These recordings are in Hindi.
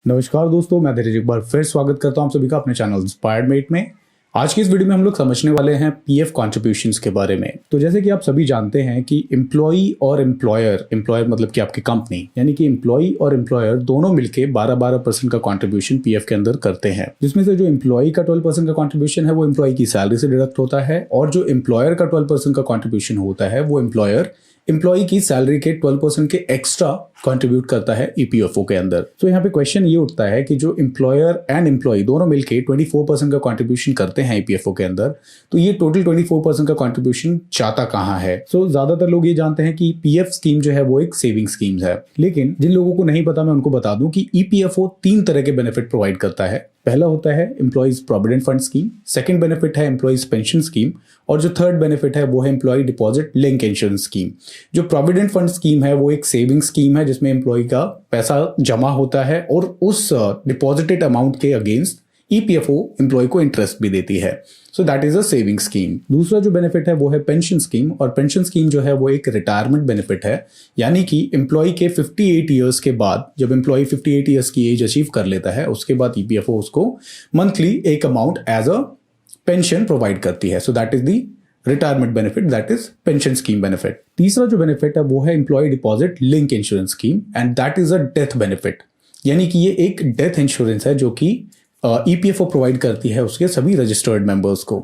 नमस्कार दोस्तों, मैं धीरज एक बार फिर स्वागत करता हूं आप सभी का अपने चैनल इंस्पायर्ड मेट में। आज की इस वीडियो में हम लोग समझने वाले हैं पीएफ कॉन्ट्रिब्यूशंस के बारे में। तो जैसे कि आप सभी जानते हैं कि एम्प्लॉई और एम्प्लॉयर मतलब कि आपकी कंपनी, यानी कि एम्प्लॉई और एम्प्लॉयर दोनों मिलके 12% का कॉन्ट्रिब्यूशन पीएफ के अंदर करते हैं, जिसमें से जो एम्प्लॉई का 12% का कॉन्ट्रिब्यूशन है वो एम्प्लॉई की सैलरी से डिडक्ट होता है, और जो एम्प्लॉयर का 12% का कॉन्ट्रिब्यूशन होता है वो एम्प्लॉई की सैलरी के 12% के एक्स्ट्रा कंट्रीब्यूट करता है ईपीएफओ के अंदर। तो यहाँ पे क्वेश्चन ये उठता है कि जो एम्प्लॉयर एंड एम्प्लॉई दोनों मिलके 24% का कंट्रीब्यूशन करते हैं ईपीएफओ के अंदर, तो ये टोटल 24% का कंट्रीब्यूशन जाता कहाँ है। सो ज्यादातर लोग ये जानते हैं कि पीएफ स्कीम जो है वो एक सेविंग स्कीम है, लेकिन जिन लोगों को नहीं पता मैं उनको बता दूं कि ईपीएफओ 3 तरह के बेनिफिट प्रोवाइड करता है। पहला होता है employees provident fund scheme, second benefit है एम्प्लॉइज पेंशन स्कीम, और जो थर्ड बेनिफिट है वो है employee deposit link insurance scheme. जो प्रोविडेंट फंड स्कीम है वो एक सेविंग स्कीम है जिसमें एम्प्लॉय का पैसा जमा होता है और उस डिपॉजिटेड अमाउंट के अगेंस्ट ईपीएफओ एम्प्लॉय को इंटरेस्ट भी देती है। So that is a saving scheme. दूसरा जो बेनिफिट है वो है पेंशन स्कीम, और पेंशन स्कीम जो है वो एक रिटायरमेंट बेनिफिट है, यानी कि एम्प्लॉय के 58 ईयर्स के बाद, जब एम्प्लॉय 58 ईयर्स की एज अचीव कर लेता है, उसके बाद ईपीएफओ उसको मंथली एक amount as a pension provide करती है। So that is the retirement benefit, that is pension scheme benefit. तीसरा जो बेनिफिट है वो है employee deposit link insurance scheme, and that is a death benefit, यानी कि ये एक डेथ इंश्योरेंस है जो कि ईपीएफओ प्रोवाइड करती है उसके सभी रजिस्टर्ड मेंबर्स को।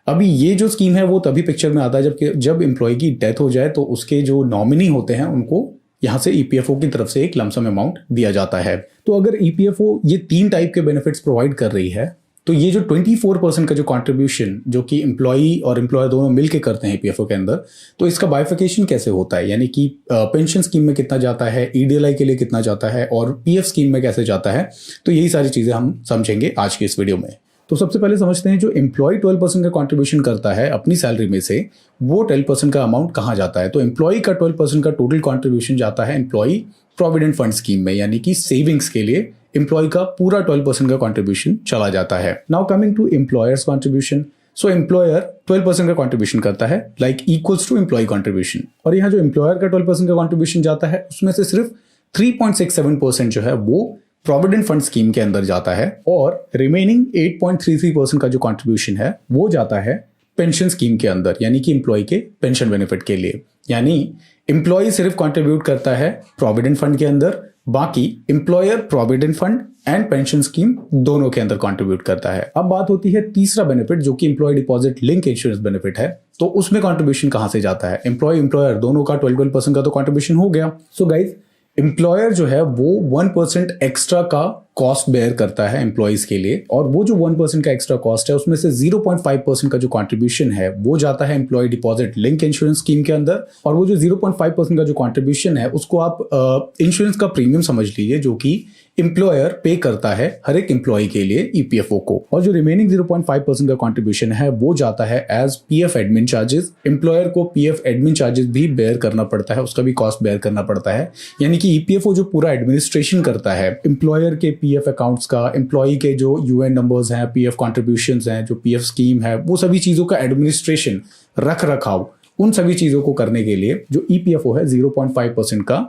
अभी ये जो स्कीम है वो तभी पिक्चर में आता है जब एम्प्लॉय की डेथ हो जाए, तो उसके जो नॉमिनी होते हैं उनको यहाँ से ईपीएफओ की तरफ से एक लमसम अमाउंट दिया जाता है। तो अगर ईपीएफओ ये 3 टाइप के बेनिफिट्स प्रोवाइड कर रही है, तो ये जो 24% का जो कंट्रीब्यूशन जो कि एम्प्लॉई और एम्प्लॉयर दोनों मिलके करते हैं ईपीएफओ के अंदर, तो इसका बाइफिकेशन कैसे होता है, यानी कि पेंशन स्कीम में कितना जाता है, ईडीएलआई के लिए कितना जाता है, और पीएफ स्कीम में कैसे जाता है, तो यही सारी चीजें हम समझेंगे आज की इस वीडियो में। तो सबसे पहले समझते हैं जो एम्प्लॉय 12% का कंट्रीब्यूशन करता है अपनी सैलरी में से, वो 12% का अमाउंट कहाँ जाता है। तो एम्प्लॉय का 12% का टोटल कंट्रीब्यूशन जाता है एम्प्लॉय प्रोविडेंट फंड स्कीम में, यानी कि सेविंग्स के लिए एम्प्लॉय का पूरा 12% का कंट्रीब्यूशन चला जाता है। Now coming to employer's contribution. So employer 12% का कंट्रीब्यूशन करता है, like equals to employee contribution, और यहाँ जो एम्प्लॉयर का 12% का कंट्रीब्यूशन जाता है उसमें से सिर्फ 3.67% जो है वो प्रोविडेंट फंड स्कीम के अंदर जाता है, और रिमेनिंग 8.33% का जो कंट्रीब्यूशन है वो जाता है पेंशन स्कीम के अंदर, यानी कि एम्प्लॉय के पेंशन बेनिफिट के लिए। यानी एम्प्लॉय सिर्फ कंट्रीब्यूट करता है प्रोविडेंट फंड के अंदर, बाकी employer provident fund and pension scheme दोनों के अंदर कंट्रीब्यूट करता है। अब बात होती है तीसरा बेनिफिट जो कि employee deposit link insurance benefit है। तो उसमें कंट्रीब्यूशन कहां से जाता है। एम्प्लॉयर दोनों का 12% का तो कंट्रीब्यूशन हो गया। सो गाइज, एम्प्लॉयर जो है वो 1% एक्स्ट्रा का कॉस्ट बेयर करता है एम्प्लॉइज के लिए, और वो जो 1% का एक्स्ट्रा कॉस्ट है उसमें से 0.5% का जो कंट्रीब्यूशन है वो जाता है employee deposit link insurance scheme के अंदर, और वो जो 0.5% का जो कंट्रीब्यूशन है उसको आप इंश्योरेंस का प्रीमियम समझ लीजिए जो कि एम्प्लॉयर पे करता है हर एक एम्प्लॉय के लिए ईपीएफओ को, और जो रिमेनिंग 0.5% का कंट्रीब्यूशन है वो जाता है as PF admin charges. Employer को पीएफ एडमिन चार्जेस भी बेयर करना पड़ता है, उसका भी कॉस्ट बेयर करना पड़ता है, यानी कि ईपीएफओ जो पूरा एडमिनिस्ट्रेशन करता है एम्प्लॉयर के पीएफ अकाउंट्स का, एम्प्लॉई के जो यूएन नंबर्स हैं, पीएफ कॉन्ट्रीब्यूशंस हैं, जो पीएफ स्कीम है, वो सभी चीजों का एडमिनिस्ट्रेशन, रख रखाव, उन सभी चीजों को करने के लिए जो ईपीएफओ है 0.5% का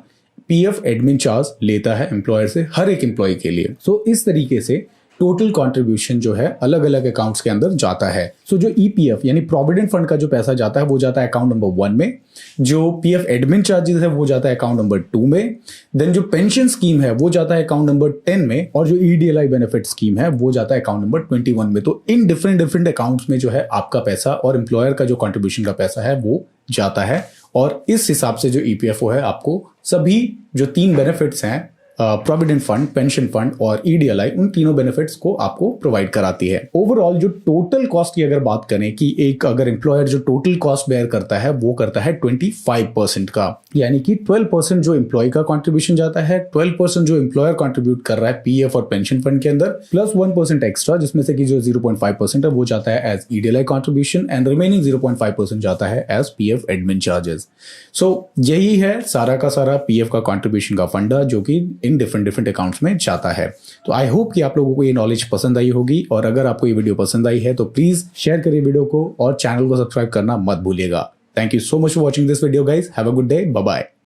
पीएफ एडमिन चार्ज लेता है एम्प्लॉयर से हर एक एम्प्लॉय के लिए। सो इस तरीके से टोटल कंट्रीब्यूशन जो है अलग अलग अकाउंट्स के अंदर जाता है। सो जो ईपीएफ यानी प्रोविडेंट फंड का जो पैसा जाता है वो जाता है अकाउंट नंबर 1 में, जो पीएफ एडमिन चार्जेस है वो जाता है अकाउंट नंबर 2 में, देन जो पेंशन स्कीम है वो जाता है अकाउंट नंबर 10 में, और जो ईडीएलआई बेनिफिट स्कीम है वो जाता है अकाउंट नंबर 21 में। तो इन डिफरेंट अकाउंट्स में जो है आपका पैसा और एम्प्लॉयर का जो कंट्रीब्यूशन का पैसा है वो जाता है, और इस हिसाब से जो ईपीएफओ है आपको सभी जो 3 बेनिफिट्स हैं, प्रोविडेंट फंड, पेंशन फंड और ईडीएलआई, उन तीनों बेनिफिट्स को आपको प्रोवाइड कराती है। ओवरऑल जो टोटल कॉस्ट की अगर बात करें कि एक अगर एम्प्लॉयर जो टोटल कॉस्ट बेयर करता है वो करता है 25% का, यानी कि 12% जो एम्प्लॉय का कंट्रीब्यूशन जाता है, 12% जो एम्प्लॉयर कंट्रीब्यूट कर रहा है पीएफ और पेंशन फंड के अंदर, प्लस 1% एक्स्ट्रा जिसमें से कि जो 0.5% है वो जाता है एज ईडीएलआई कंट्रीब्यूशन, एंड रिमेनिंग 0.5% जाता है एज पीएफ एडमिन चार्जेस। सो यही है सारा का सारा पीएफ का कंट्रीब्यूशन का फंडा जो कि इन डिफरेंट अकाउंट्स में जाता है। तो आई होप कि आप लोगों को ये नॉलेज पसंद आई होगी, और अगर आपको ये वीडियो पसंद आई है तो प्लीज शेयर करिए वीडियो को और चैनल को सब्सक्राइब करना मत भूलिएगा। Thank you so much for watching this video guys. Have a good day, bye bye.